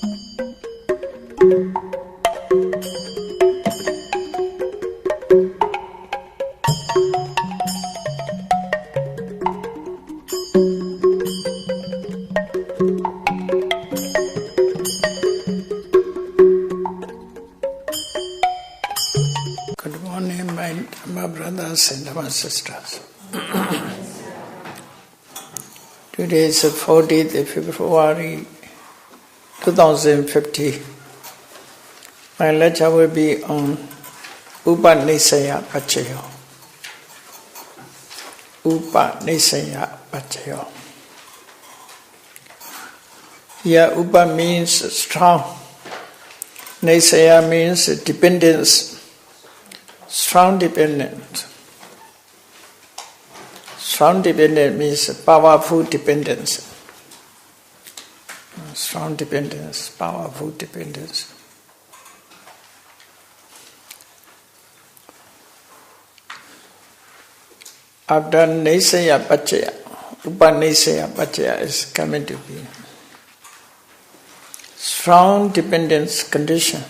Good morning, my brothers and my sisters. Today is the 14th of February 2050. My lecture will be on Upanisaya Pañhāvāra. Upanisaya Pañhāvāra. Here, Upa means strong. Nisaya means dependence. Strong dependent. Strong dependent means powerful dependence. Strong dependence, powerful dependence. After Nisaya Pañhāvāra, Upanisaya Pañhāvāra is coming to be. Strong dependence condition.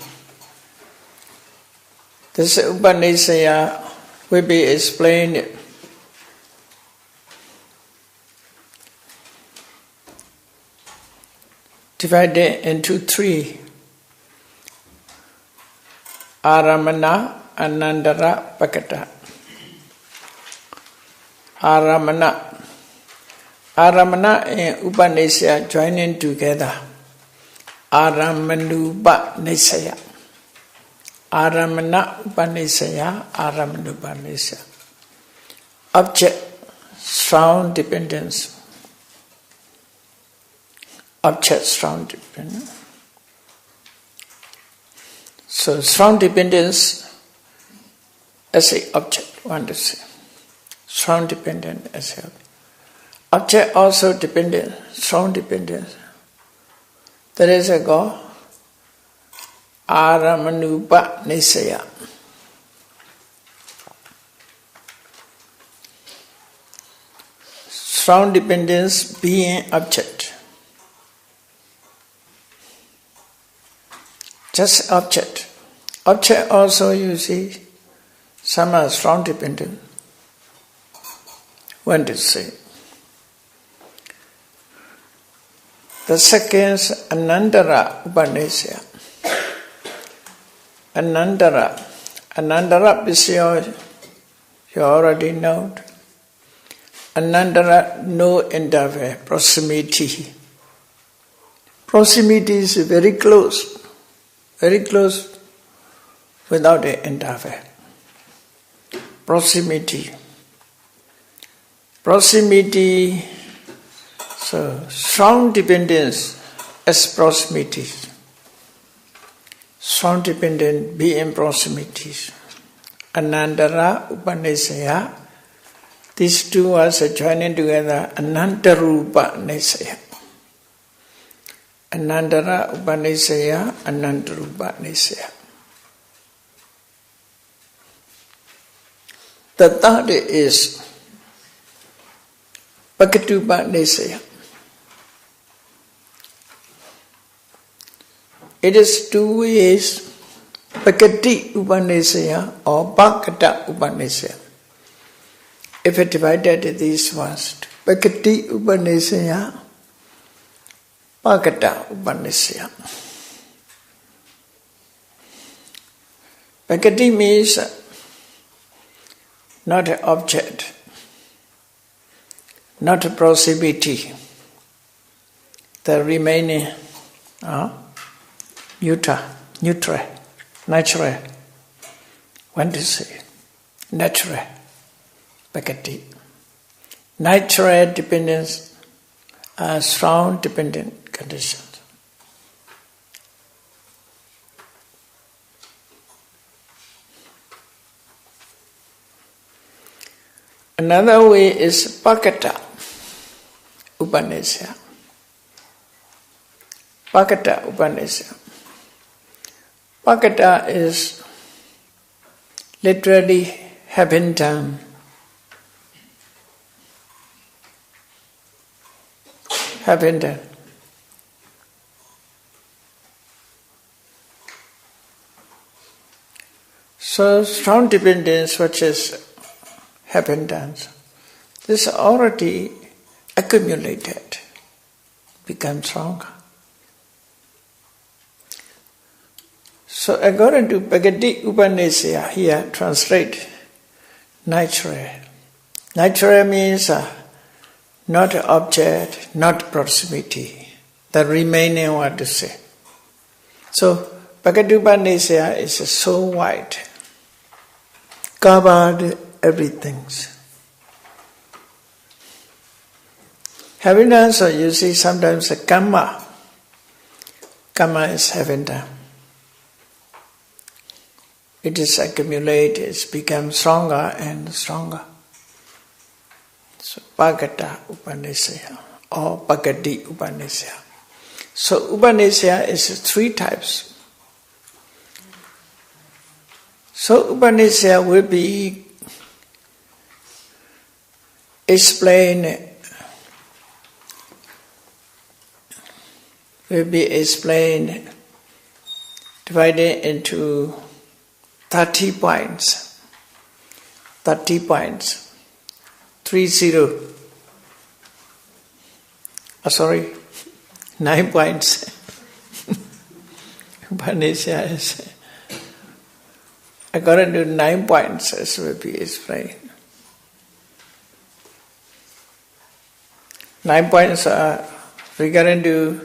This Upanisaya will be explained divided into three: Aramana, Anandara, Pakata. Aramana and Upanisaya joining together. Aramanupanisaya. Aramana Upanisaya, Aramanupanisaya. Object, strong dependence. Object, strong dependence. So, strong dependence as an object, one to say. Strong dependence as an object. Object also dependent, strong dependence. There is a God. Aramanupanisaya. Strong dependence being object. Just object. Object also, you see, some are strong dependent. When to say. The second is Anandara Upanisaya. Anandara is you already know. Anandara, no interval, proximity. Proximity is very close without an interval. Proximity, so strong dependence as proximity. Strong dependent being proximities. Anandara Upanisaya. These two words are joining together. Anantarupa Nisaya. Anandara Upanisaya, Anantarupa Nisaya. The third is Bhakatupa Nisaya. It is two ways, Bhakati Upanisaya or Bhakata Upanisaya. If it divided these words, Bhakati Upanisaya, Bhakata Upanisaya. Bhakati means not an object, not a proximity. The remaining neutral, natural. When to say natural, Bhakati. Natural dependence are strong dependent conditions. Another way is Bhakata Upanisaya. Bhakata Upanisaya. Bhakata is literally having done. Having done. So strong dependence, which is happenstance, this already accumulated, becomes stronger. So according to Bhagavad Upanishad, here translate natural. Natural means not object, not proximity, the remaining one to say. So Bhagavad Upanishad is so wide, covered everything. Having done so, you see sometimes a karma. Karma is having done. It is accumulated, it's become stronger and stronger. So Bhagavad Upanishad or Bhagavad Upanishad. So Upanishad is three types. So Upanishad will be explained, divided into 30 points. 30 points. 9 points. Upanishad is according to 9 points, as will be explained. 9 points are regarding to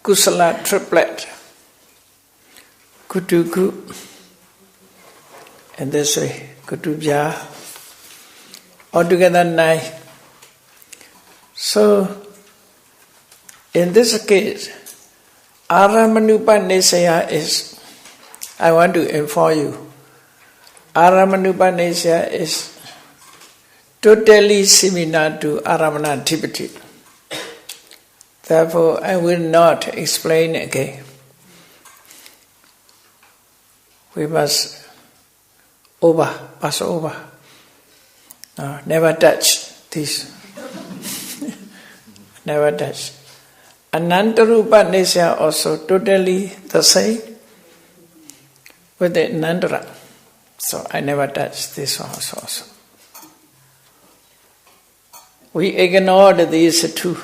Kusala triplet, Kutuku, and this way, Kutubhya, altogether 9. So, in this case, Aramanupanishad is, I want to inform you, Aramanupanishad is totally similar to Aramanatipati. Therefore, I will not explain again. We must pass over. No, never touch this. Never touch. Anantarupanishad also totally the same with the Nandara. So I never touch this one also. We ignored these two.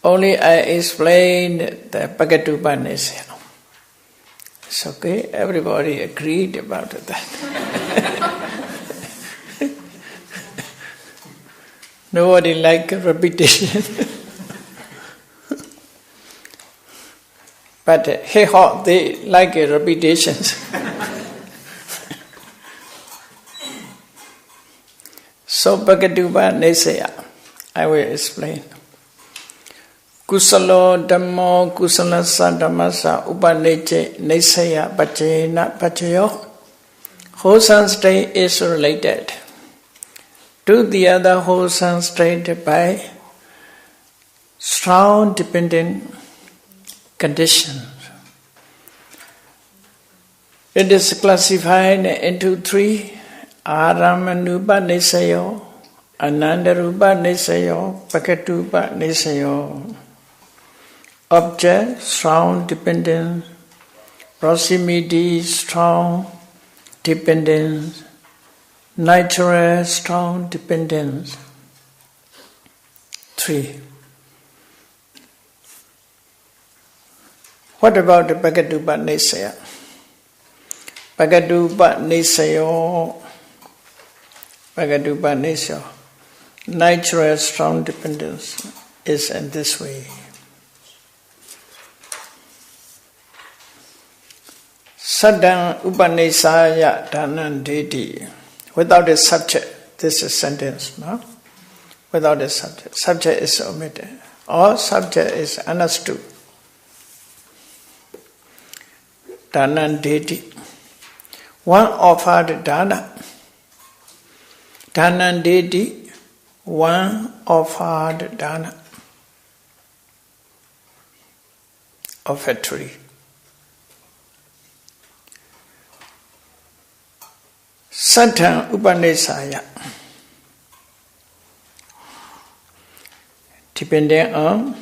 Only I explained the Bhagavad Upanishad. It's okay, everybody agreed about that. Nobody liked repetition. But hey ho, they like repetitions. So Bhagavad Upanishad, I will explain. Kusalo Dhammo Kusalasa Dhammasa Upaneche Nesaya Pachena Pachayo. Wholesome state is related to the other wholesome state by strong dependent conditions. It is classified into 3: Aramanupa Nisayo, Anandarupa Nisayo, Bhagavad Nisayo. Object, strong dependence; proximity, strong dependence; natural, strong dependence. 3. What about the Bhagavad Upanishad? Bhagavad Upanishad, natural strong dependence is in this way. Saddam Upanishaya Dhanan Dedi. Without a subject, this is sentence, no? Without a subject. Subject is omitted. Or subject is understood. Dhanan Dedi. One offered dana. Dhanan Dedi. One offered dana. Offertory. Saddam Upanishaya, depending on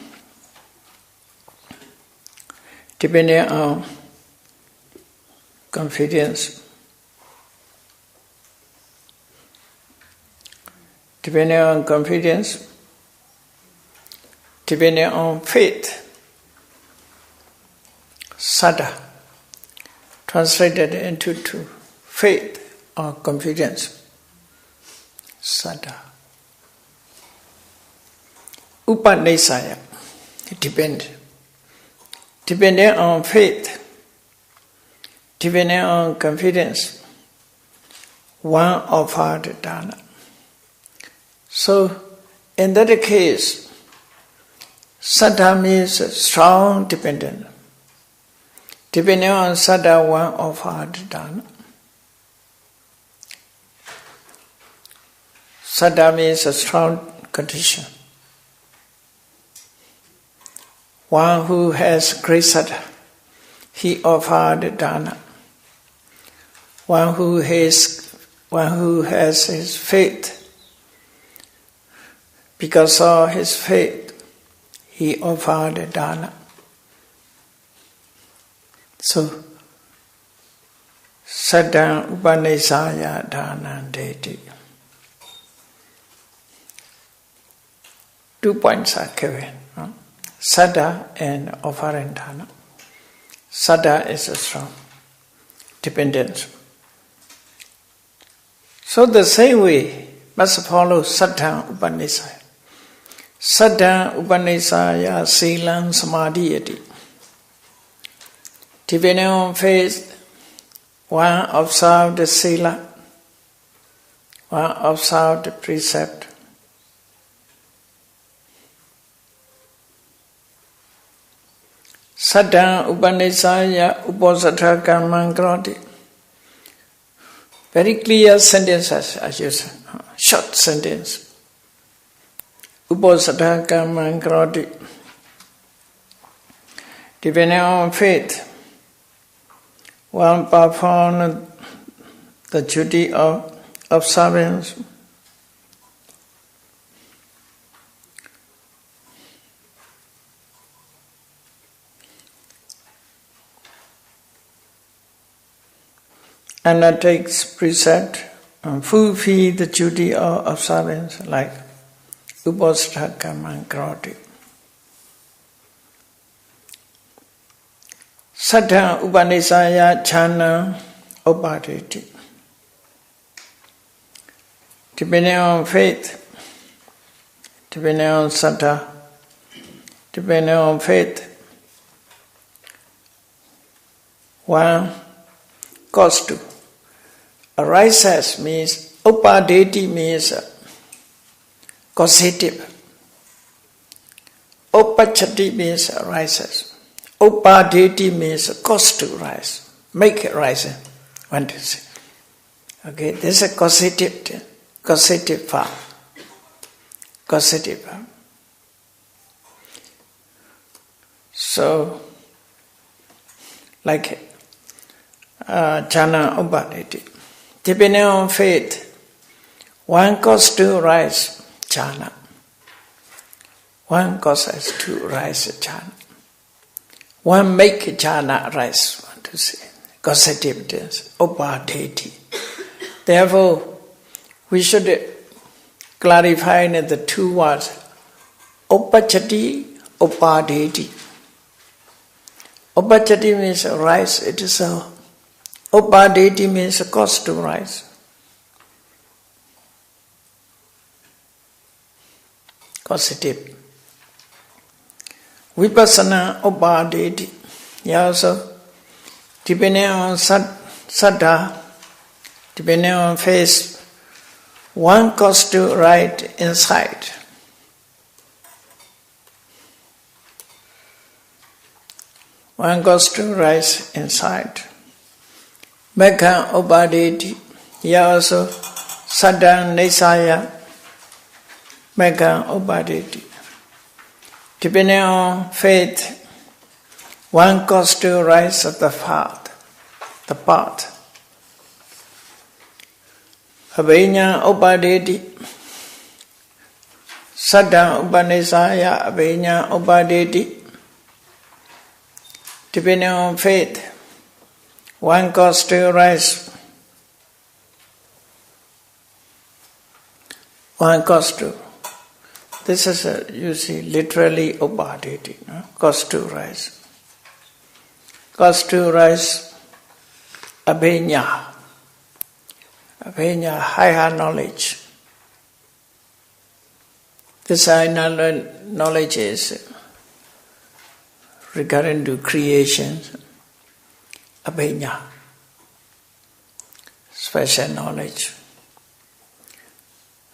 confidence, depending on confidence, depending on faith. Saddha, translated into two, faith or confidence. Saddha. Upanisaya, depending on faith, depending on confidence, one offered dana. So, in that case, saddha means strong dependent. Depending on saddha, one offered dana. Saddha means a strong condition. One who has great saddha, he offered dana. One who has his faith, because of his faith, he offered dana. So, saddha upanisaya dana deti. 2 points are given. Saddha and offering dana. Saddha is a strong dependence. So the same way must follow saddha upanisaya. Saddha upanisaya silam samadhiyati. Depending on faith, one observed the sila, one observed the precept. Saddha upanisaya uposatha karman karoti. Very clear sentences, as you say, short sentence. Uposatha karman karoti. Depending on faith, one performs the duty of observance. Undertakes precept and fulfill the duty of observance like uposatha karman karoti. Saddha upanisaya chana upadeti. Depending on faith, depending on saddha, depending on faith, one goes to. Arises means, upadeti means causative. Upachati means arises. Upadeti means cause to rise. Make it rise. One to say. Okay, this is a causative verb. Causative verb. So, like jhana upadeti. Depending on faith, one cause to rise jhana. One causes to rise jhana. One make jhana rise, want to say. Causative tense, upadeti. Therefore, we should clarify the two words, upachati, upadeti. Upachati means rise, it is a upadeti means a cause to rise. Causative. Vipassana upadeti. Also, depending on saddha, depending on faith, one cause to right insight. One goes to rise inside. Megha upadeti. Here also, saddha nisaya. Megha upadeti. Depending on faith, one goes to rise of the path. Abhinya upadeti. Saddha upanisaya abhinya upadeti. Depending on faith, one goes to rise One cause two. This is you see, literally upaditi, no? Cause two rise. Cause two rise, abhinya. Abhinya, higher knowledge. This higher knowledge is regarding to creation, abhinya, special knowledge.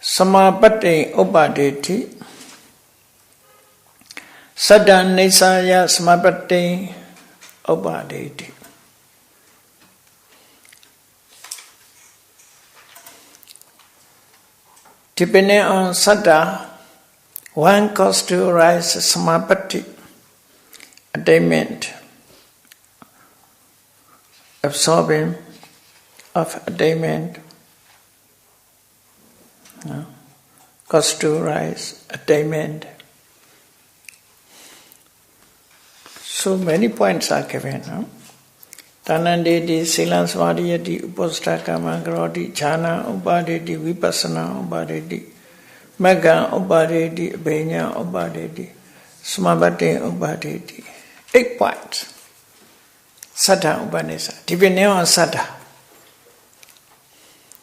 Samapatti upaditi, saddha nisaya samapatti upaditi. Depending on saddha, one cause to arise samapatti, attainment, absorbing of attainment, no? Cause to rise, attainment. So many points are given. No? Tanandeti, silan smadhiyati, upastaka mangaroti, jhana upadeti, vipassana upadeti, magga upadeti, abhinya upadeti, samapatti upadeti. 8 points. Saddha upanisa. Depending on saddha.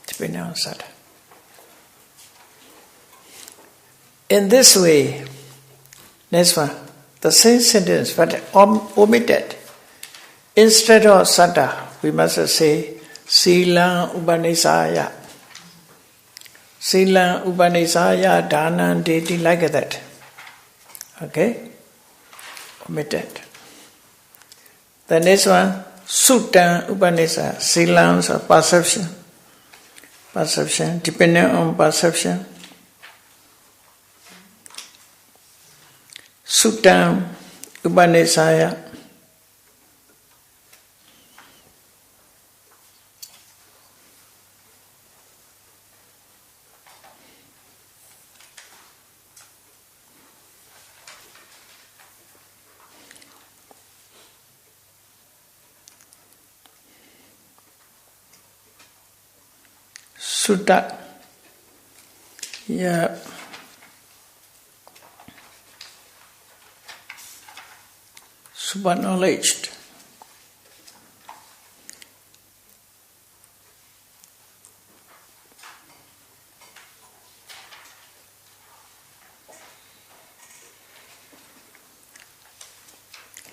Depending on saddha. In this way, next one, the same sentence but omitted. Instead of saddha, we must say sila upanisaya. Sila upanisaya dana deti, like that. Okay? Omitted. The next one, sutta upanisa. Sila is perception. Perception, depending on perception. Sutta upanisaya. Sutta, yeah, super knowledge.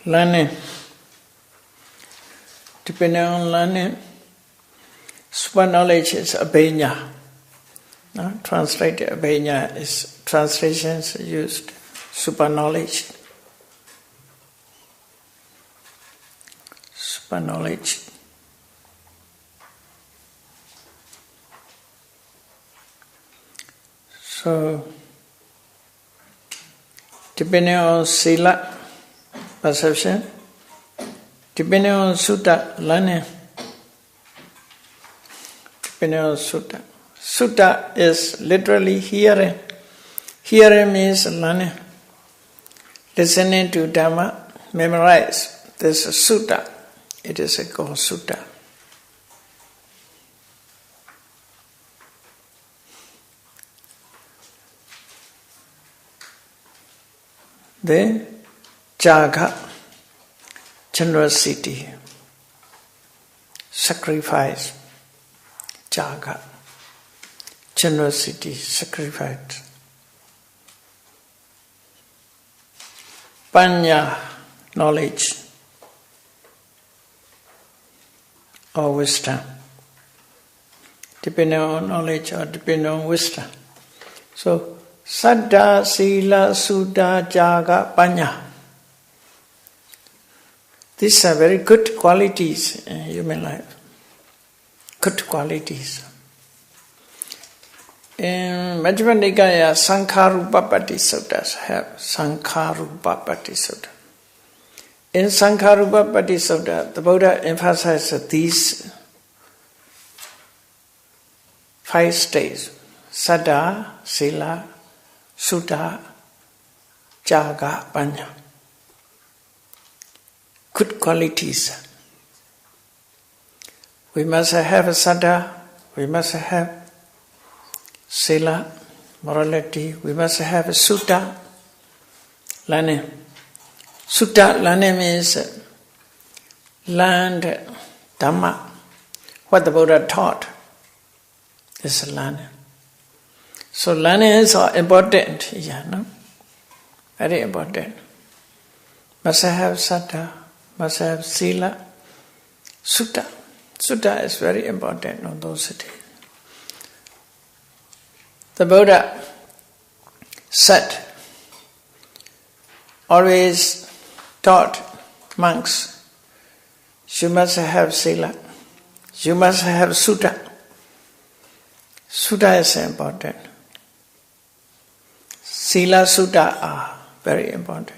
Learning, depending on learning. Super knowledge is abhinya. No? Translated abhinya is translations used. Super knowledge. Super knowledge. So, depending on sila, perception, depending on sutta, learning. Depending on sutta. Sutta is literally hearing. Hearing means learning. Listening to Dhamma, memorize. This is sutta. It is called sutta. Then, jaga, generosity, sacrifice. Jaga, generosity, sacrifice. Pañhāvāra, knowledge or wisdom. Depending on knowledge or depending on wisdom. So, saddha, sila, sutta, jaga, pañhāvāra. These are very good qualities in human life. Good qualities. In Majjhima Nikaya, Sankharupapati Suttas have Sankharupapati Sutta. In Sankharupapati Sutta, the Buddha emphasizes these 5 stages: saddha, sila, sutta, jaga, pañhāvāra. Good qualities. We must have saddha, we must have sila, morality. We must have a sutta, learning. Sutta, learning means learned Dhamma. What the Buddha taught is learning. So learning is important, no? Very important. Must have saddha, must have sila, sutta. Sutta is very important on those days. The Buddha said, always taught monks, you must have sila, you must have sutta. Sutta is important. Sila, sutta are very important.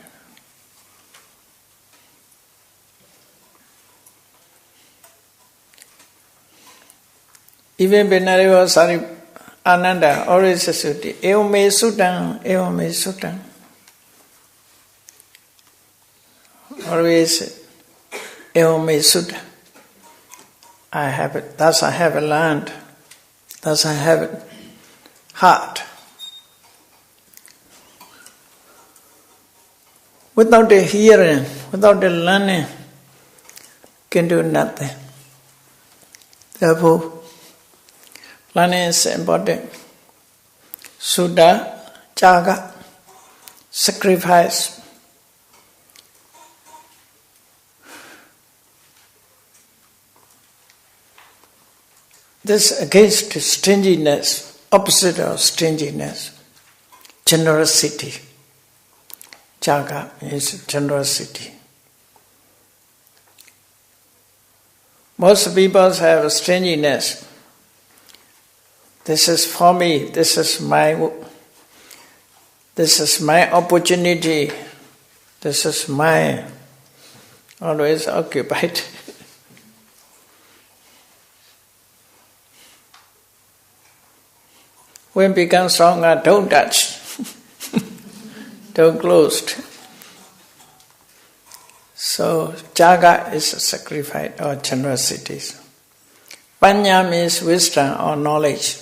Even Benariva Sari Ananda always says, Evame suttam, evame suttam. Always, evame sutta. I have it, thus I have learned, thus I have heart. Without the hearing, without the learning, can do nothing. Therefore, learning is important. Sudha, jaga, sacrifice. This against stinginess, opposite of stinginess, generosity. Jaga is generosity. Most people have stinginess. This is for me, this is my opportunity, this is my, always occupied. When become stronger, don't touch, don't close. So jaga is a sacrifice or generosity. Pañhā means wisdom or knowledge.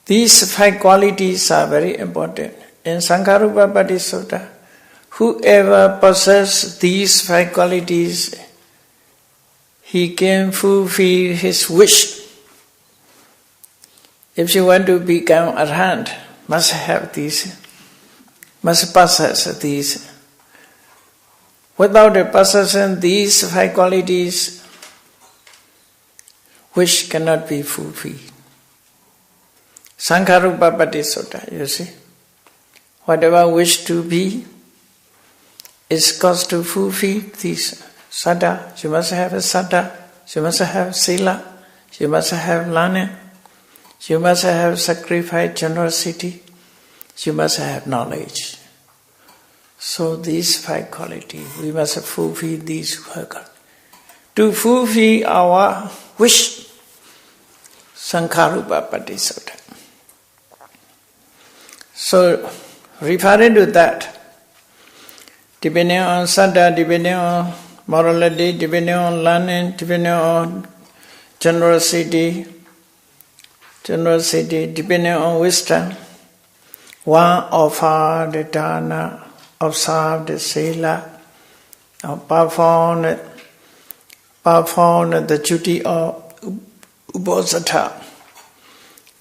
These 5 qualities are very important. In Sankharupa Pattisutta, whoever possesses these 5 qualities, he can fulfill his wish. If you want to become arhat, must have these, must possess these. Without possessing these 5 qualities, wish cannot be fulfilled. Sankharupa Pattisutta, you see. Whatever wish to be is caused to fulfill these. Saddha, you must have a saddha, you must have sila, you must have learning, you must have sacrifice, generosity, you must have knowledge. So these 5 qualities, we must fulfill these 5 qualities. To fulfill our wish, Sankharupa Pattisutta. So, referring to that, depending on saddha, depending on morality, depending on learning, depending on generosity, depending on wisdom, one offer the dana, observe the sila, perform the duty of uposatha,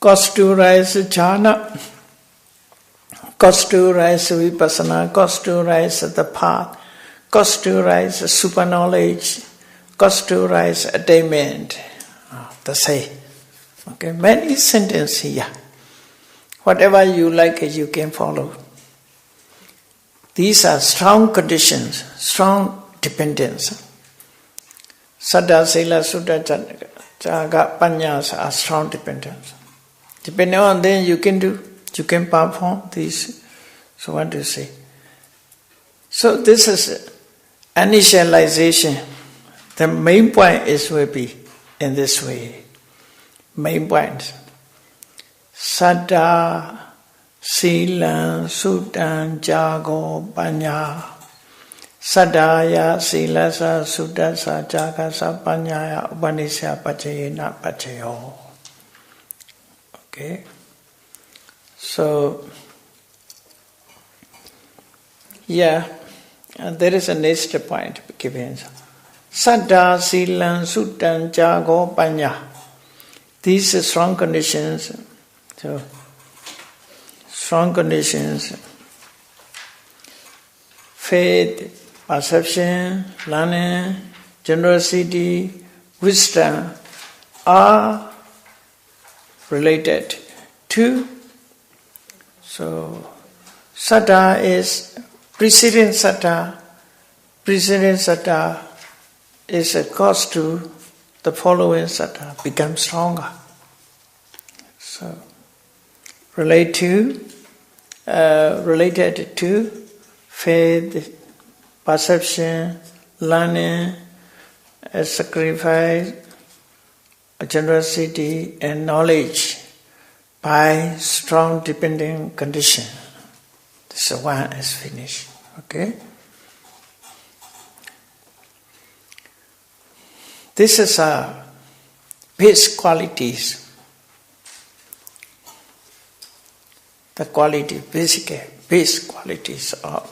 cause to rise jhana, cause to rise vipassana, cause to rise the path, cause to rise super knowledge, cause to rise attainment. The say. Okay, many sentences here. Whatever you like, you can follow. These are strong conditions, strong dependence. Saddha, sila, sutta, jaga, pañhā are strong dependence. Depending on them, you can do, you can perform these. So what do you say? So this is initialization. The main point will be in this way. Main point. Saddha, sila, sutta, jago, pañhā. Saddhaya, silasa, suddasa, jagasa, pañhāya, upanisya, pacayena, pacayo. Okay? So, yeah, and there is a next point given. Saddha, Silan, Suttan, Jago, Pañhāvāra. These are strong conditions. So, strong conditions. Faith, perception, learning, generosity, wisdom are related to. So, saddha is preceding saddha. Preceding saddha is a cause to the following saddha become stronger. So, related to faith, perception, learning, sacrifice, generosity, and knowledge by strong depending condition. This one is finished. Okay? This is base qualities. The quality, basic base qualities of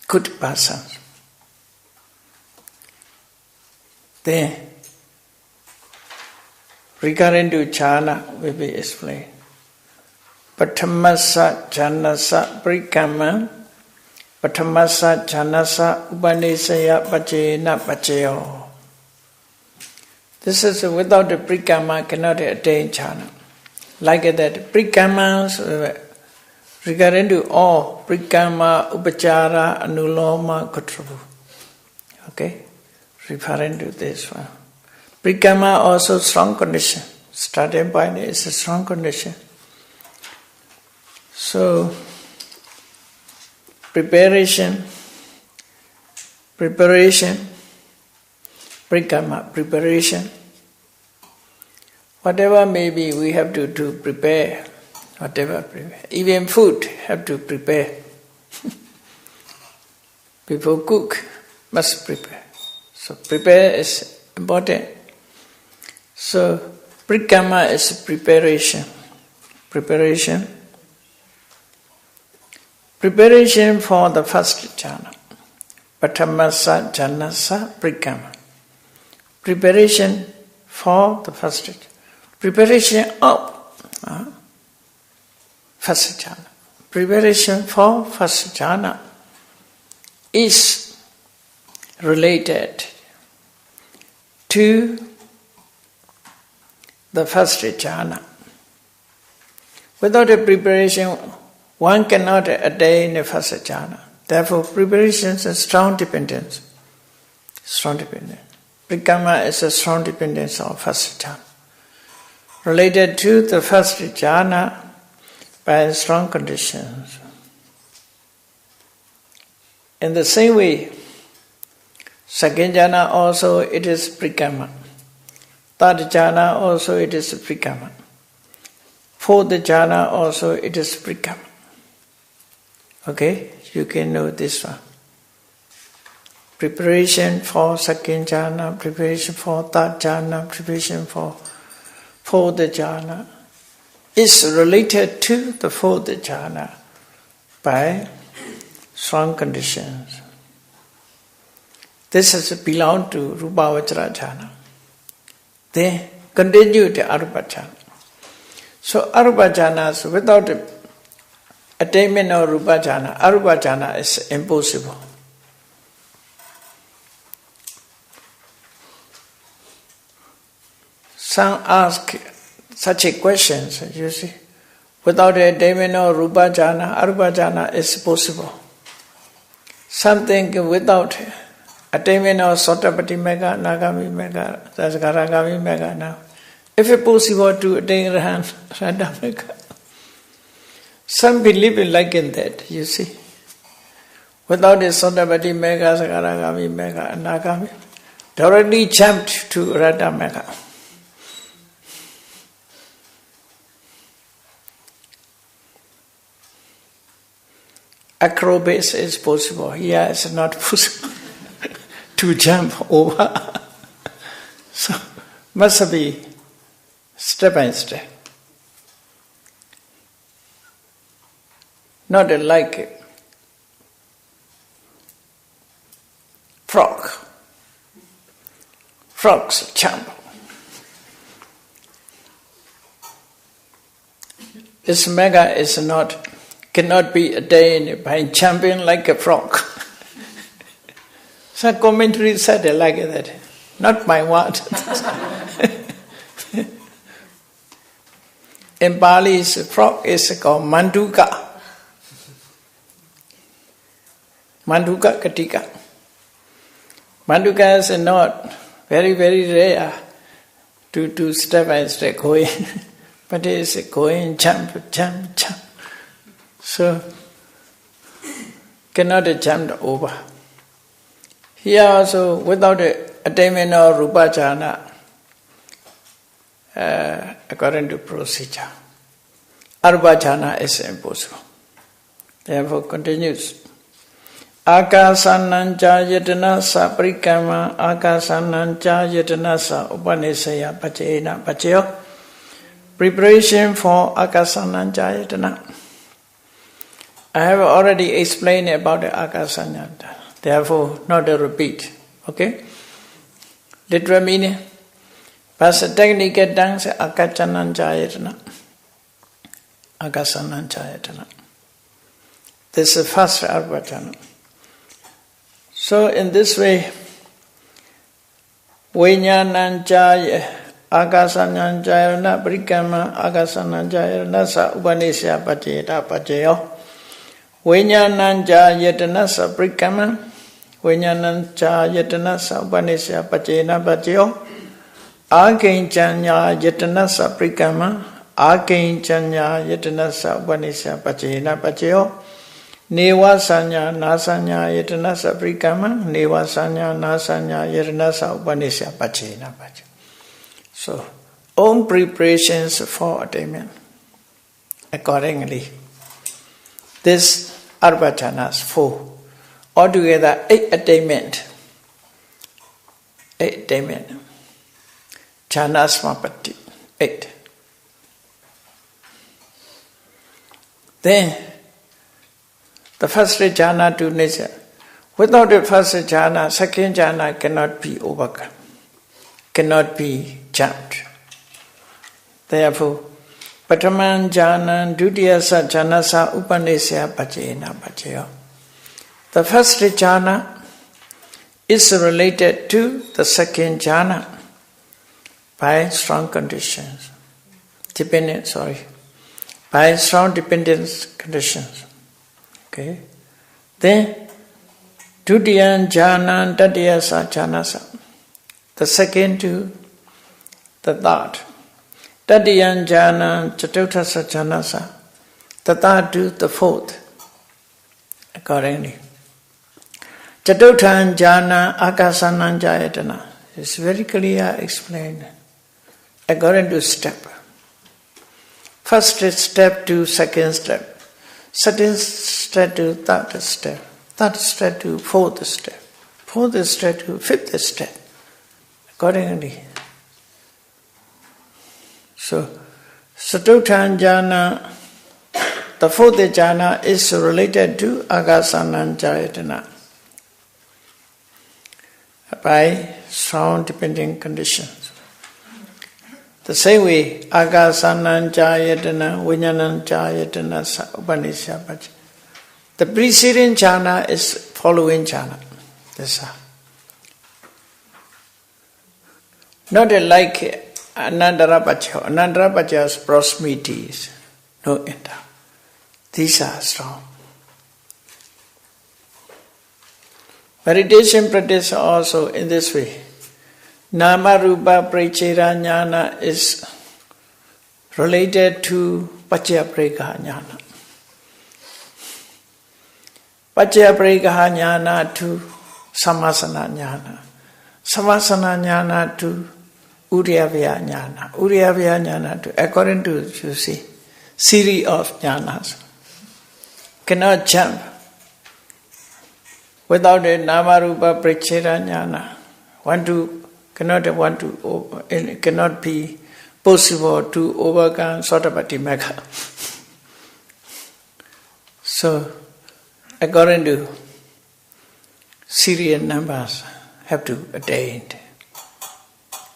good persons. Then, regarding to jhana, will be explained. Patamasa jhanasa prikama, patamasa jhanasa upanisaya pachena pachayo. This is without the prikama cannot attain jhana. Like that, prikamas, regarding to all, prikama, upachara, anuloma, kutravu. Okay? Referring to this one. Prikama also strong condition. Starting point is a strong condition. So, preparation, prikama, preparation. Whatever may be, we have to prepare. Whatever, prepare. Even food have to prepare. Before cook, must prepare. So prepare is important. So prikama is preparation. Preparation for the first jhana. Patamasa jhanasa prikama. Preparation for the first jhana. Preparation of first jhana. Preparation for first jhana is related to the first jhana. Without a preparation, one cannot attain the first jhana. Therefore, preparation is a strong dependence. Strong dependence. Prikama is a strong dependence of first jhana. Related to the first jhana by strong conditions. In the same way, second jhana also it is prikama. Third jhana also it is prikama. Fourth jhana also it is prikama. Okay, you can know this one. Preparation for second jhana, preparation for third jhana, preparation for fourth jhana is related to the fourth jhana by strong conditions. This has belonged to Rupavachara jhana. Then continue to Arupa jhana. So Arupa jhana is without attainment of Rupa jhana, Arupa jhana is impossible. Some ask such a questions, you see. Without a attainment of Rupa jhana, Arupa jhana is possible. Something without attainment of Sotapati Mega, Nagami Mega, Dasgaragami Mega now. If it's possible to attain Radha Mega. Some believe like in that, you see. Without a Sotapati Mega, Dasgaragami Mega, and Nagami, directly jumped to Radha Mega. Acrobats is possible. Here it's not possible to jump over. So must be step by step. not like frog. Frogs jump. This mega is cannot be attained by jumping like a frog. Some commentary said it like that. Not my word. In Pali, frog is called manduka. Manduka katika. Manduka is not very, very rare to step by step going. But it is going, jump. So, cannot jump over. Here also, without the attainment of rupa jhana, according to procedure, arupa jhana is impossible. Therefore, continues. Akasananca yatana sa parikama, akasananca yatana sa upanisaya pachena pachayo. Preparation for akasananca yatana. I have already explained about the akasananca. Therefore, not a repeat. Okay? Literal meaning. But technical dance akasananca yatana. This is the first arupa jhana. So in this way, Vijnananca akasananca parikama akasananca sa upanisya pacheta pachayo. Vijnananca yatana sa parikama Vijnananca yatana sa upanisya pachena pachayo. Akincanya yatana sa parikama Akincanya yatana sa upanisya pachena pachayo. Neva sanya nasanya yatana sa parikama Neva sanya nasanya yatana sa upanisya pachena pachayo. So, own preparations for attainment. Accordingly, this arupa jhanas 4. Altogether 8 attainment. 8 attainment. Jhanas mapati. 8. Then, the first jhana to nature. Without the first jhana, second jhana cannot be overcome. Cannot be jumped. Therefore, Pataman jhana dutiyasa jhanasa upanisya pachena pachayo. The first jhana is related to the second jhana by strong conditions. By strong dependence conditions. Okay. Then, dutiyan jhana tatiyasa jhanasa. The second to the third. Tatiyan jhana chatutthasa jhanasa. The third to the fourth. Accordingly. Chatuttham jhana akasananca yatana. It's very clear explained. According to step. First step to second step. Second step to third step. Third step to fourth step. Fourth step to fifth step. Accordingly. So, Satuttham jhana, the fourth jhana is related to akasananca yatana by strong dependent conditions. The same way, akasananca yatana, vijnananca yatana sa upanisya pacha. The preceding jhana is following jhana. This not like Anandara Pacha. Anandara Pacha's proximities, no end. These are strong. Meditation practice also in this way. Nama Rupa Prechera Jnana is related to Paccaya-prekha Jnana. Paccaya-prekha Jnana to Sammasana Jnana. Sammasana Jnana to Uryavaya Jnana. Uryavaya Jnana to, according to, you see, series of jhanas. Cannot jump without a Namarupa Prechera Jnana. It cannot be possible to overcome Sotapatti Magga. So, according to serial numbers, have to attain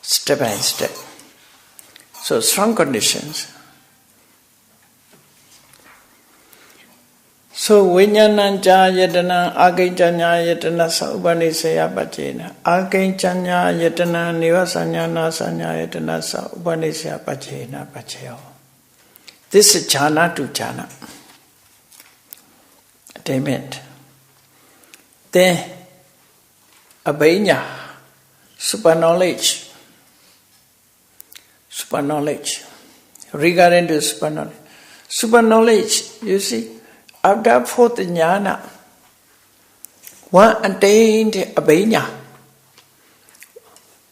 step by step. So, strong conditions. So, Vinyananja yatana, Againchanya yatana, Saubanisaya Pachena. Againchanya yatana, Nivasanya Nasanya yatana, Saubanisaya Pachena Pacheo. This is jhana to jhana. Attainment. Then, abhanya, super knowledge. Super knowledge. Regarding to super knowledge. Super knowledge, you see, after fourth jnana, one attained abhanya.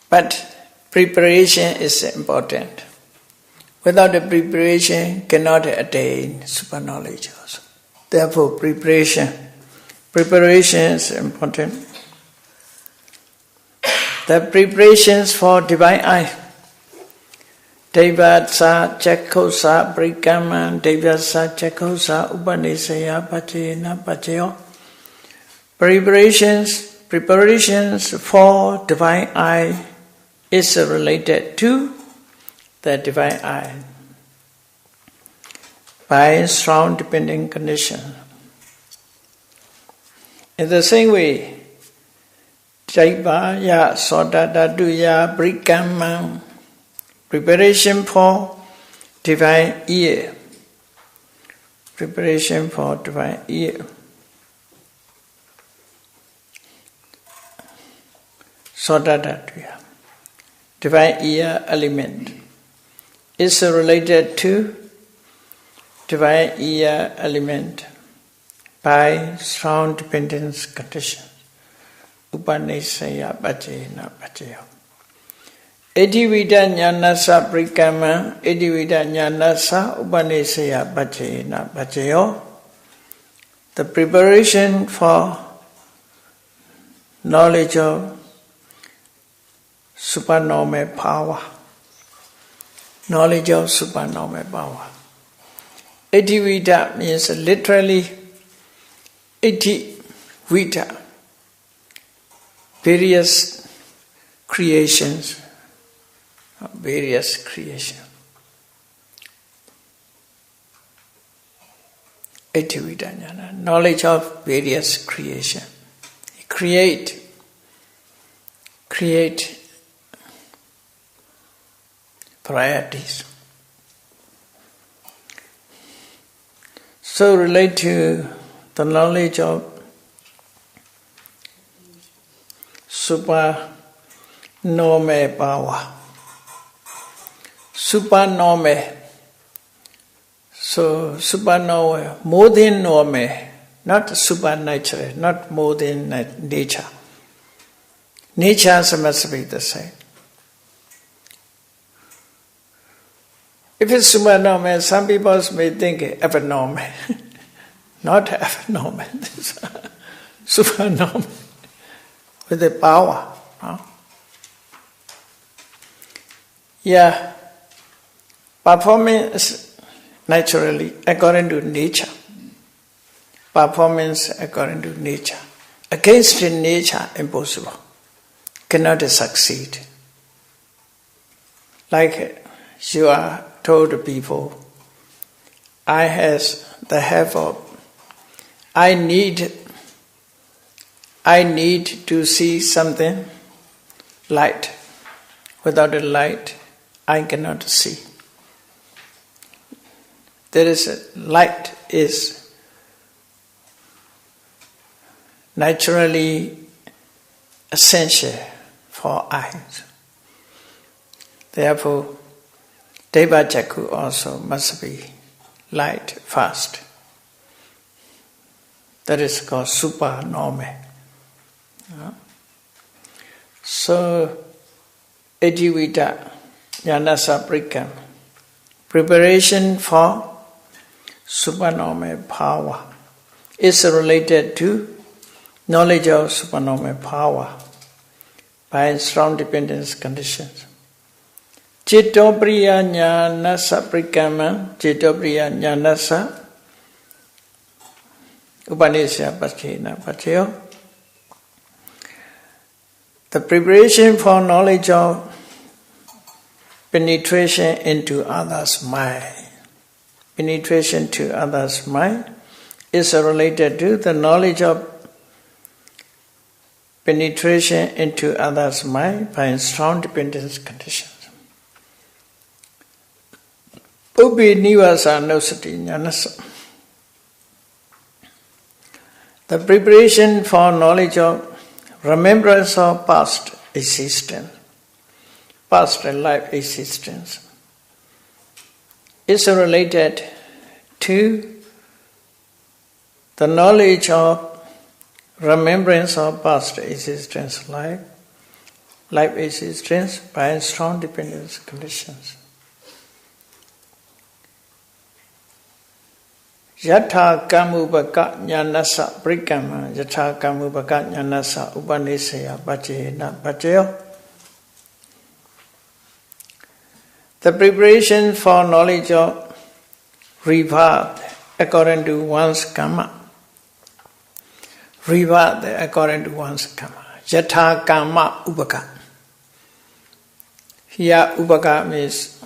But preparation is important. Without the preparation, cannot attain super knowledge also. Therefore, preparation is important. The preparations for divine eye. Devatsa Chakhosa Brikama Devatsa Chakhosa Upanisaya Pachena Pacheo. Preparations for divine eye is related to the divine eye by strong dependent condition. In the same way, Jaivaya Sodadatuya Brikama, preparation for divine ear. Preparation for divine ear. Sodadatuya, divine ear element, is related to divine ear element by strong dependence condition. Upanisaya Pachena Pacheyo. Edivida Jnanasa Prikama, Edivida Jnanasa Upanisaya Pachena Pacheyo. The preparation for knowledge of supernormal power. Knowledge of supernormal power. Edivida means literally 80 vita, various creations. Etivida jnana, knowledge of various creation. Create varieties. So relate to the knowledge of supernormal power. Supernormal. So supernormal, more than normal, not supernatural, not more than nature. Nature must be the same. If it's supernormal, some people may think abnormal. Not abnormal, supernormal, with the power. No? Yeah, performance naturally according to nature. Performance according to nature. Against nature, impossible. Cannot succeed. Like you are told people, I has the help of, I need to see something, light. Without a light, I cannot see. There is a light is naturally essential for eyes. Therefore, Deva Chakku also must be light first. That is called supernormal. So, Ejivita Jnanasa Prikam, preparation for supernormal power, is related to knowledge of supernormal power by strong dependence conditions. Cittopriya Jnanasa Prikama, Cittopriya Jnanasa Upanisya Paccena Paccaya. The preparation for knowledge of penetration into others' mind. Penetration to others' mind is related to the knowledge of penetration into others' mind by strong dependence conditions. Ubi nivasa nosati jnanasa. The preparation for knowledge of remembrance of past existence, past life existence, is related to the knowledge of remembrance of past existence, life existence by strong dependence conditions. Yatha kamubaka jnanasa prikama, yatha kamubaka jnanasa upanisaya paccena paccaya. The preparation for knowledge of rebirth according to one's karma. Rebirth according to one's karma. Yatha karma upaka. Here upaka means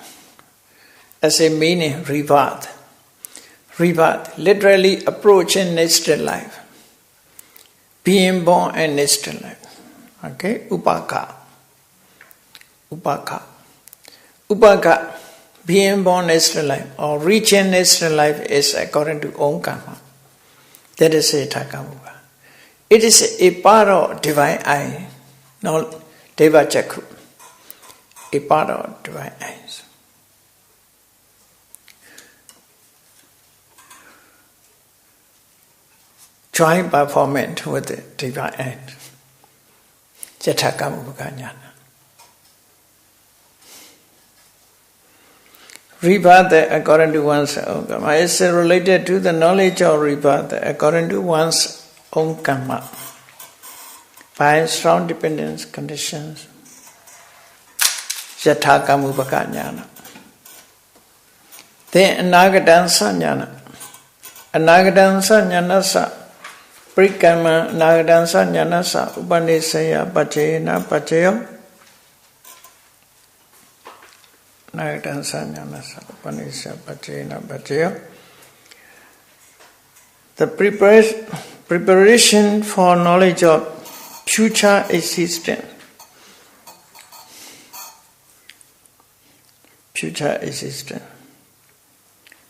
as a meaning rebirth. Rebirth, literally approaching next life. Being born and next life. Okay? Upaka. Upaka. Upaka, being born next life or reaching next life is according to own karma. That is a Thakamuka. It is a part of divine eye, not Deva Chakku. A part of divine eyes. Joint performance with the divine eye. Yathakamubaka jnana. Rebirth according to one's own karma is related to the knowledge of rebirth according to one's own karma by strong dependence conditions. Yathakamubaka jnana. Then anagadansa jnana. Anagadansa jnanasa prikama anagadansa jnanasa upanisaya paccena paccaya. The preparation for knowledge of future existence. Future existence.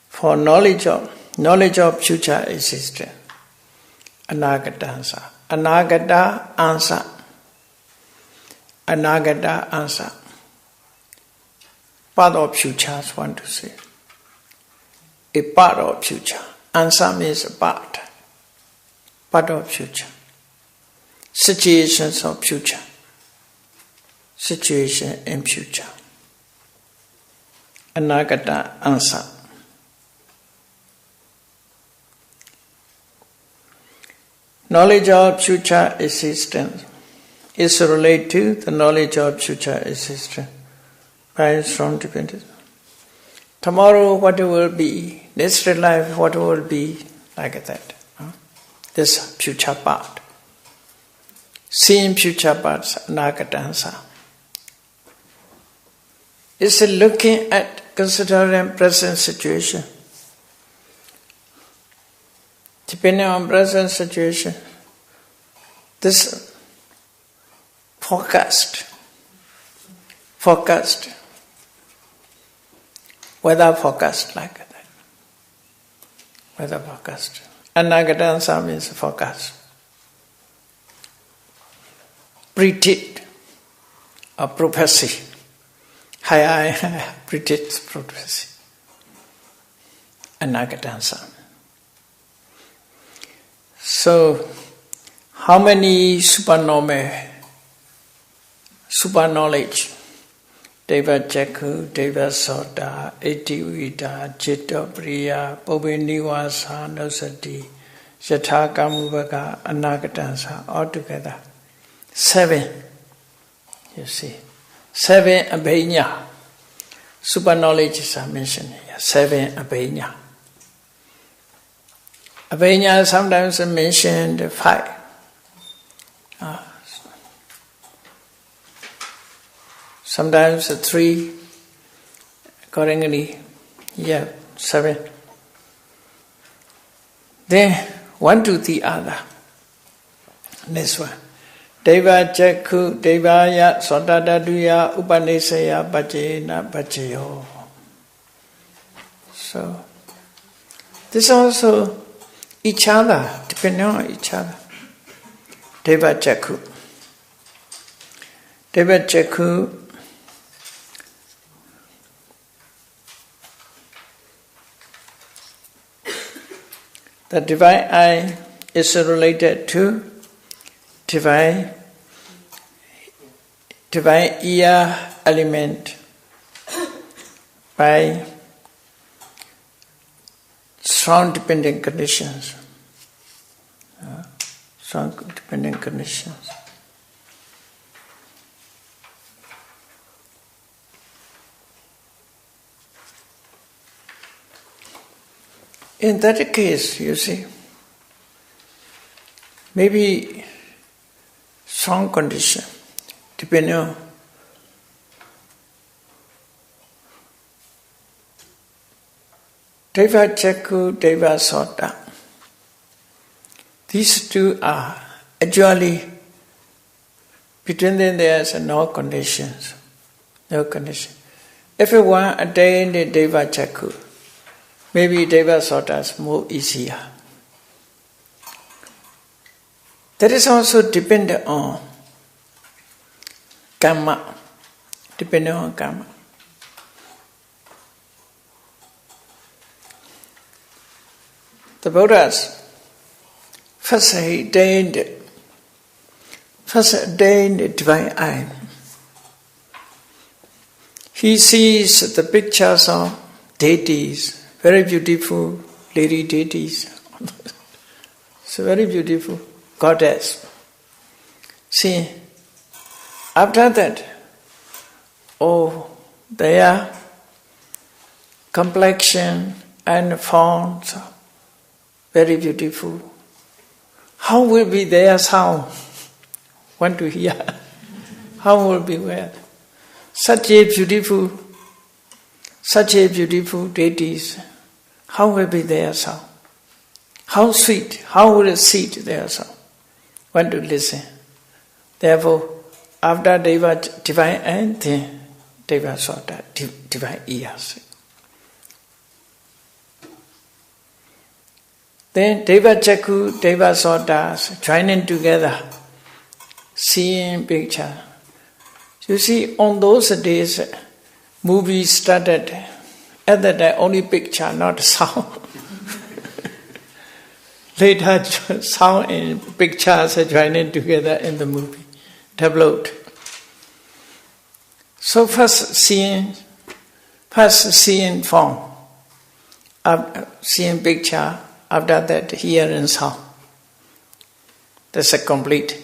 For knowledge of future existence. Anagadansa. Anagata answer. Anagata answer. Part of future, I want to say. A part of future. Answer means a part. Part of future. Situations of future. Situation in future. Anagata answer. Knowledge of future existence is related to the knowledge of future existence. By strong dependence. Tomorrow what will be, next life what will be, like that. This future part. Seeing future parts, anagadansa. Is looking at, considering present situation. Depending on present situation, this forecast, weather forecast like that. Weather forecast. Anagadansa means forecast. Predict or prophecy. High predicts prophecy. Anagadansa. So, how many super knowledge? Deva Chakku, Deva Sota, Etiwita, Chitta Priya, Pobinivasa, Nosati, Yathakamubaka, Anagadansa, altogether 7. You see, 7 abhenya. Super knowledges are mentioned here. 7 abhenya. Abhijna sometimes mentioned 5. Sometimes 3. Accordingly, 7. Then one to the other. Next one. Deva Jakku Devaya Sotadaduya Upanisaya Bhajena Bhajayo. So, this also each other, depending on each other. Deva Jakku. Deva Jakku. The divine eye is related to divine ear element by strong dependent conditions. Strong dependent conditions. In that case, you see, maybe strong condition, depending on Deva Jakku, Deva Sota. These two are actually, between them there is no conditions. No condition. If one attained Deva Jakku, maybe Deva Sota is more easier. That is also dependent on karma. Depending on karma. The Buddhas first attained divine eye. He sees the pictures of deities, very beautiful lady deities. It's a very beautiful goddess. See, after that, their complexion and forms very beautiful. How will be their sound? Want to hear? How will be well? Such a beautiful deities. How will be their sound? How sweet? How will it sit their sound? Want to listen? Therefore, after divine end, then Deva Sota, divine ears. Then Deva Jakku, Deva Sota joining together, seeing picture. You see, on those days, movies started. At that time, only picture, not sound. Later, sound and pictures are joining together in the movie, developed. So first seeing form, seeing picture. After that, hearing sound. That's a complete.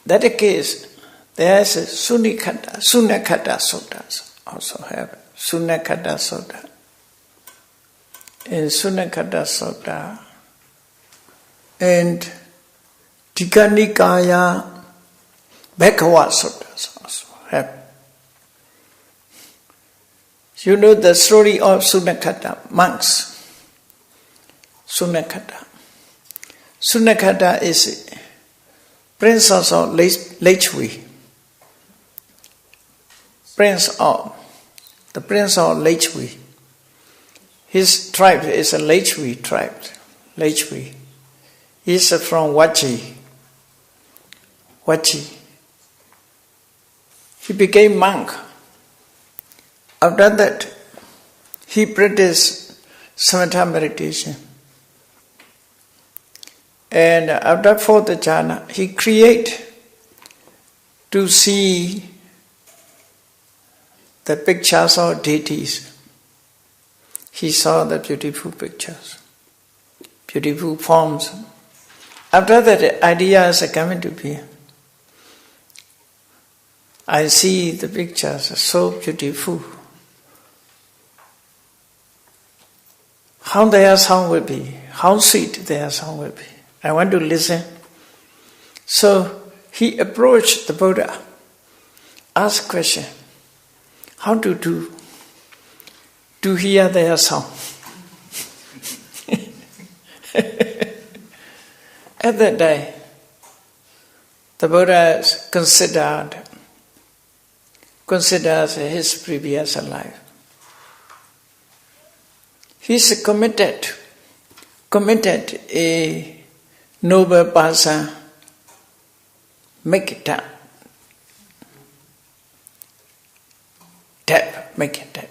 That case, there is a Sunakata Sutta also have. Sunakata Sutta. In Sunakata Sutta and Tika Nikaya Bhagavad Sutta also have. You know the story of Sunakata, monks. Sunakata. Sunakata is Prince of Lechwi. The Prince of Lechwi. His tribe is a Lechwi tribe. Lechwi. He's from Wachi. He became monk. After that, he practiced samatha meditation. And after fourth jhana, he created to see the pictures of deities. He saw the beautiful pictures, beautiful forms. After that, ideas are coming to be. I see the pictures are so beautiful. how their sound will be, how sweet their sound will be. I want to listen. So he approached the Buddha, asked question, how to do to hear their sound. At that day, the Buddha considers his previous life. He's committed a noble person, make it tap. Make it tap.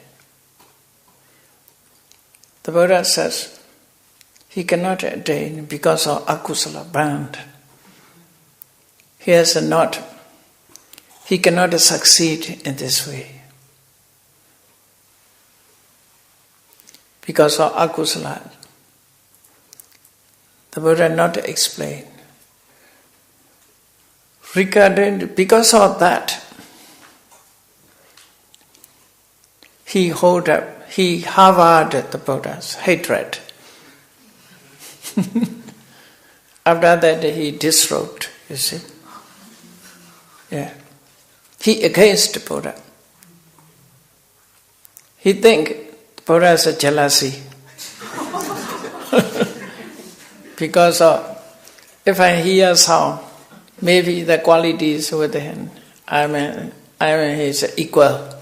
The Buddha says he cannot attain because of akusala band. He cannot succeed in this way. Because of akusala. The Buddha not explain. Because of that, he harbored the Buddha's hatred. After that, he disrobed, you see. Yeah. He against the Buddha. He think Buddha is a jealousy. Because if I hear sound, maybe the qualities within, I mean his equal.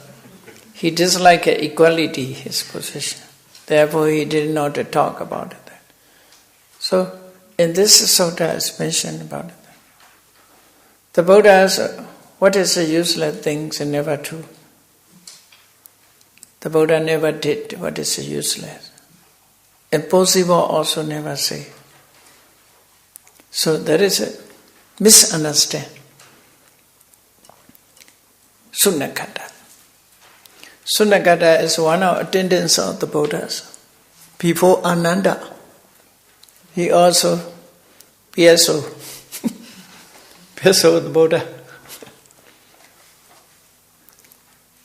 He disliked equality, his position. Therefore, he did not talk about it. So, in this sutta is mentioned about it. The Buddha asks, what is the useless things and never true? The Buddha never did what is useless. Impossible also never say. So there is a misunderstanding. Sunnakata. Sunnakata is one of attendants of the Buddhas. Before Ananda, he also PSO. PSO with the Buddha.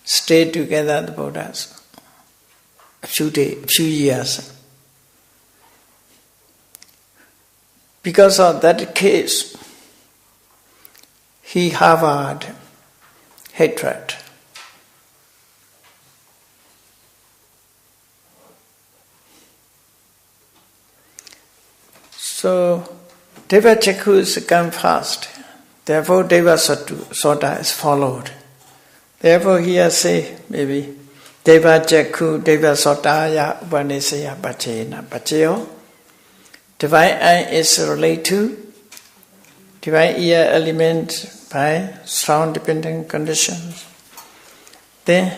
Stayed together the Buddhas a few years. Because of that case, he harbored hatred. So, Deva Chakku is come first. Therefore, Deva Sota is followed. Therefore, here say maybe Deva Chakku, Deva Sotaya, Upanisaya, Pachena, Pacheo. Divine eye is related to divine ear element by strong dependent conditions. Then,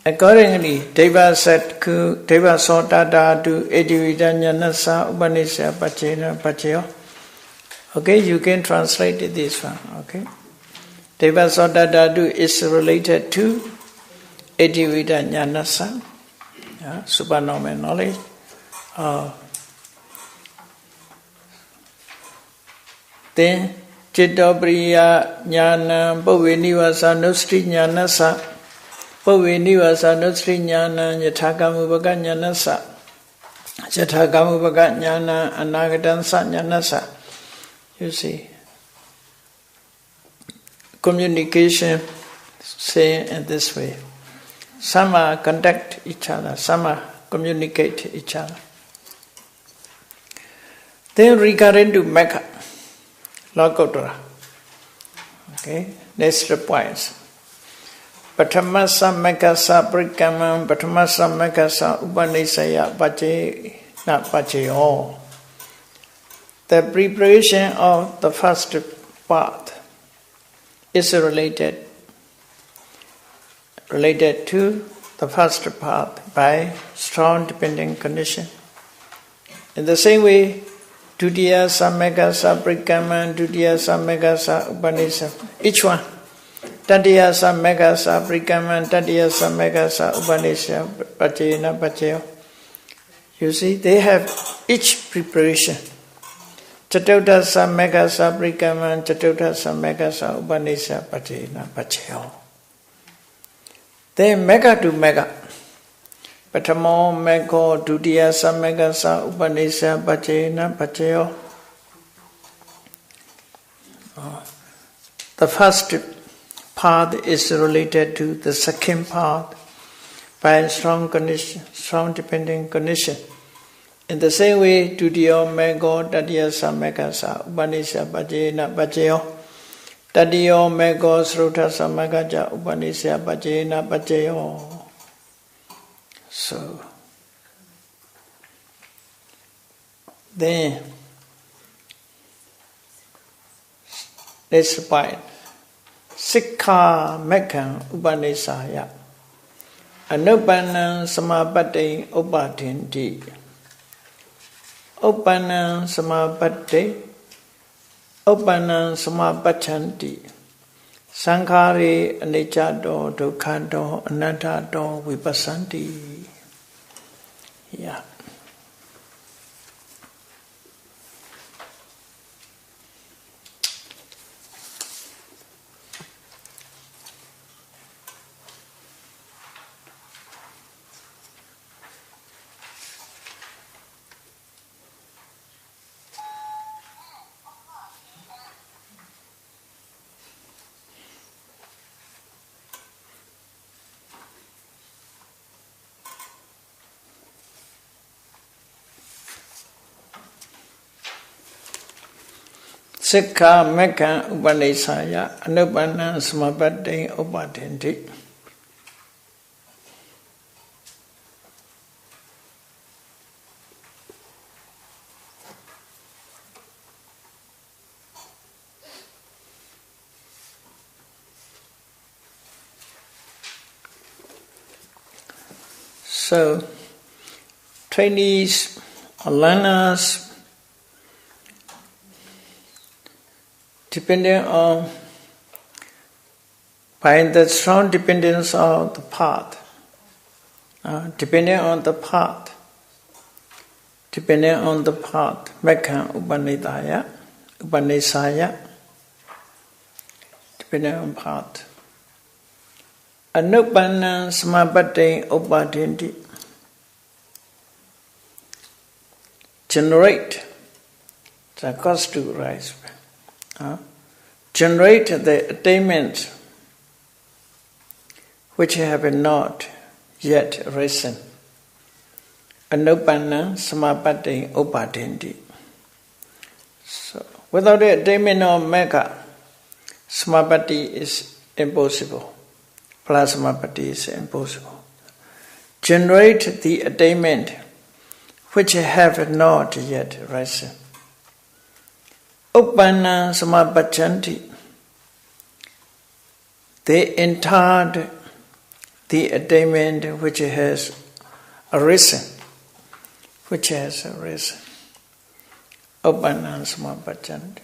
accordingly, Deva Satku, Deva Sota Dadu, Edivida Nyanasa, Upanisaya, Pachena, Pacheo. Okay, you can translate this one, okay? Deva Sota Dadu is related to Edivida Nyanasa, supernormal knowledge. Then, Chittabriya Jnana, Bhavinivasa Nustri Jnanasa, Bhavinivasa Nustri Jnana, Yathakamubhaka Jnanasa, Yathakamubhaka Jnana, Anagatansa Jnanasa. You see, communication, say in this way. Some are contact each other, some are communicate each other. Then regarding to Mecca, Lokottara. Okay, next points. Patamasa Mekasa Prikamam, Patamasa Mekasa Upanisaya Pache, not Pacheo. The preparation of the first part is related to the first part by strong dependent condition. In the same way, Dutiya Samekasa Prikama, Dutiya Samekasa Upanisa. Each one. Tatiya Samekasa Prikama, Tatiya Samekasa Upanisa, Pachena, Pacheo. You see, they have each preparation. Chatauta Samekasa Prikama, Chatauta Samekasa Upanisa, Pachena, Pacheo. Then mega to mega. Patamo meko dutiya samekasa upanisa bhajena bhajayo. The first path is related to the second path by a strong condition, strong dependent condition. In the same way, dutiya meko tatiya samekasa upanisa bhajena bhajayo. Tatiyo meko sruta samekaja upanisa bhajena bhajayo. So, then, this point, Sikha Mekhan Upanisaya, Anupanam Samapatti Upadhinti, Upanam Samapatti, Upanam Samapachanti, Sankhari Aniccato Dukkhato Anattato Vipassanti. Yeah. Sikha Mekhan Upanisaya Anupanam Samapatti Upadhinti. So, trainees or learners, depending on, by the strong dependence of the path, depending on the path, Mekhan Upanisaya, depending on path. Anupanam Samapatti Upadhinti, generate the cause to rise. Generate the attainment which have not yet risen. Anupanam Samapatti Upadhinti. So, without the attainment of Mekha, Samapatti is impossible. Plus Samapatti is impossible. Generate the attainment which have not yet risen. Uppanna samapachanti. They entered the attainment which has arisen. Uppanna samapachanti.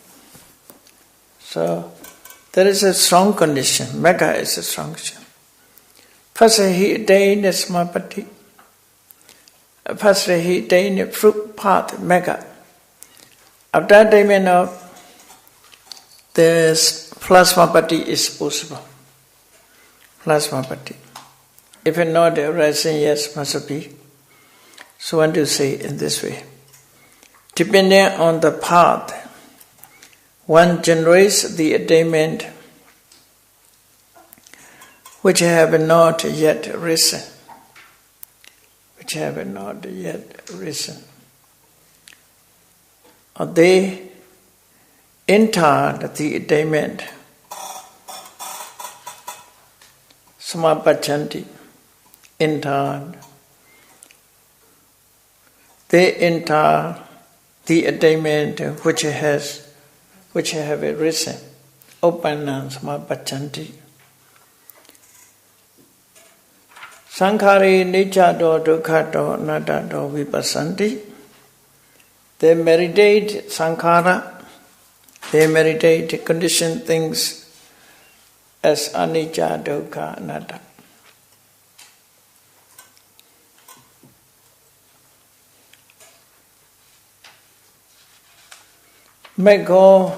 So, there is a strong condition. Mekha is a strong condition. First he attained samapatti. First he attained fruit path, Mekha. After attainment of this plasmapatti is possible. Plasmapatti. If not rising, yes, must be. So I want to say in this way. Depending on the path, one generates the attainment which have not yet risen. Or they entered the attainment. Samapachanti, entered. They enter the attainment which have risen. Uppanam samapachanti. Sankhari aniccato dukkhato anattato vipassanti. They meditate sankhara. They meditate conditioned things as anicca, dukkha, anatta. Mekho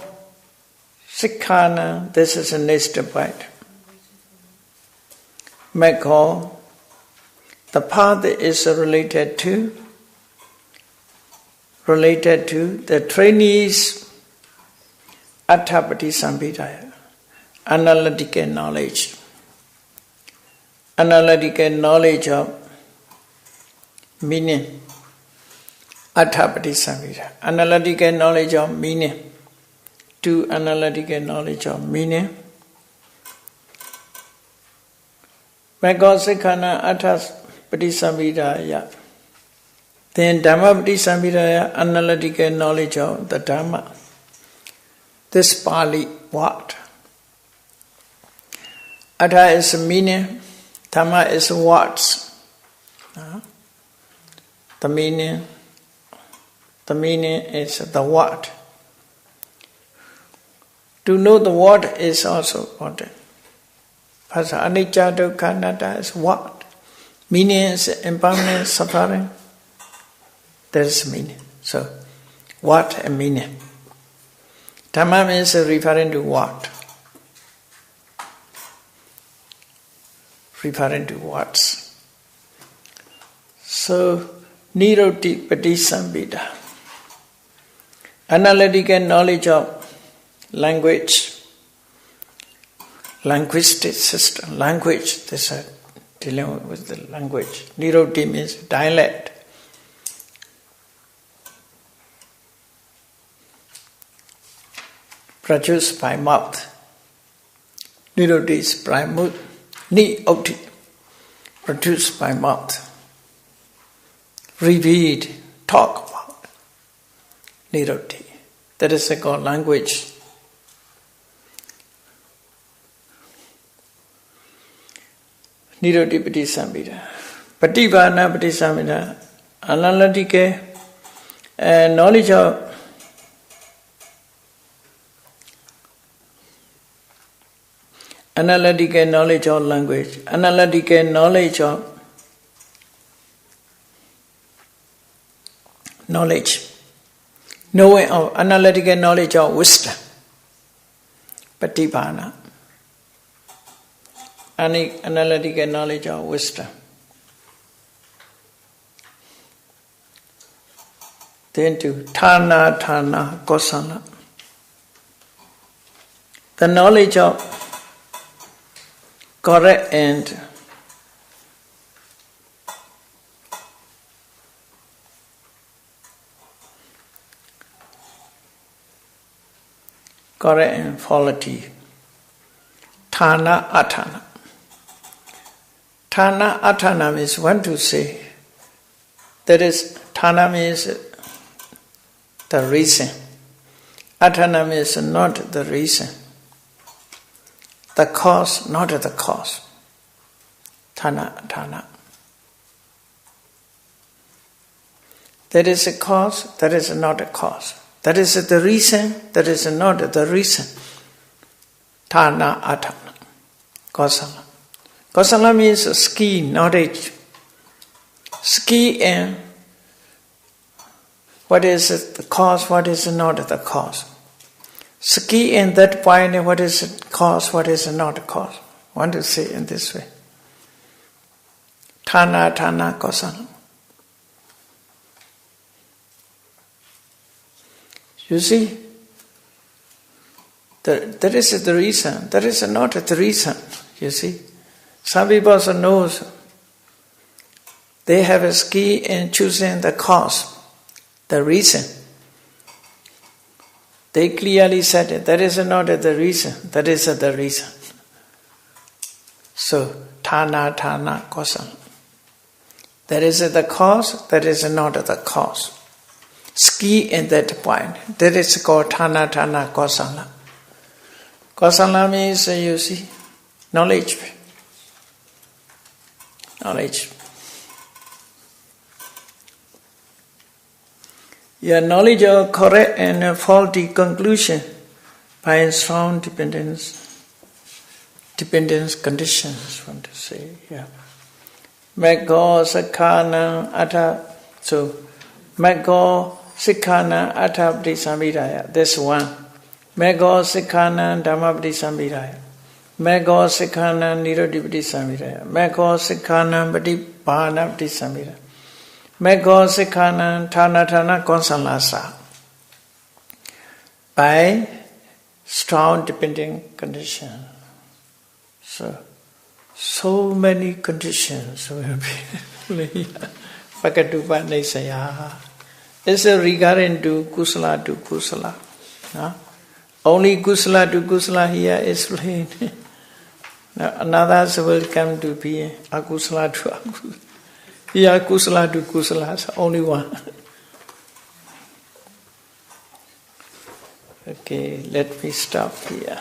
Sikhana, this is the next point. Mekho The path is related to the trainees' Atthapati analytical knowledge. Analytical knowledge of meaning. Atthapati Samhita. Analytical knowledge of meaning. To analytical knowledge of meaning. Magosikhana Atthapati Samhita. Then Dhammapati Samhita, analytical knowledge of the Dhamma. This Pali what? Atha is meaning, Dhamma is words. The meaning is the word. To know the word is also important. Because anicca dukkha anatta is what? Meaning is impermanent, suffering. There is meaning. So, what and meaning. Dhamma means referring to what? Referring to words. So, Niroti Patisambhita. Analytical knowledge of language. Linguistic system. Language. This is dealing with the language. Niroti means dialect. Produced by mouth. Niroti is primary. Ni-oti. Produced by mouth. Repeat, talk about. Niroti. That is called language. Niroti Patisambhita. Paṭivāna Patisambhita. Analytical knowledge of analytical knowledge of language, analytical knowledge of knowledge, knowing of analytical knowledge of wisdom, Paṭivāna, analytical knowledge of wisdom. Then to Thana Kosala, the knowledge of correct and faulty. Thana Athana. Thana Athana means one to say. That is, Thana means the reason. Athana means not the reason. The cause, not the cause. Thana. That is a cause, that is not a cause. That is the reason, that is not the reason. Thana Athana. Kosala. Kosala means ski, knowledge. Ski and what is the cause, what is not the cause. Ski in that point, what is cause, what is not cause. I want to say in this way. Thana Kosala. You see, that is the reason. That is not the reason, you see. Some people also know they have a ski in choosing the cause, the reason. They clearly said it. That is not the reason. That is the reason. So, Thana Kosala. That is the cause. That is not the cause. Ski in that point. That is called Thana Kosala. Kosala means, you see, knowledge. Knowledge. Your knowledge of correct and faulty conclusion by strong dependence conditions, want to say, yeah. Maggo Sikkana Atha. So, Maggo Sikkana Atha Patisambhidaya. This one. Maggo Sikkana Dhammapati Sambhidaya. Maggo Sikkana Niroti Patisambhidaya. Maggo Sikkana Bhana Samira. Mego Sikhanan Thana Konsalasa. By strong dependent condition. So many conditions will be Pakatupa Nesaya. It's regarding to Kusala. No? Only Kusala to Kusala here is plain. Now another will come to be Akusala to Akusala. Here Kusala to Kusala is only one. Okay, let me stop here.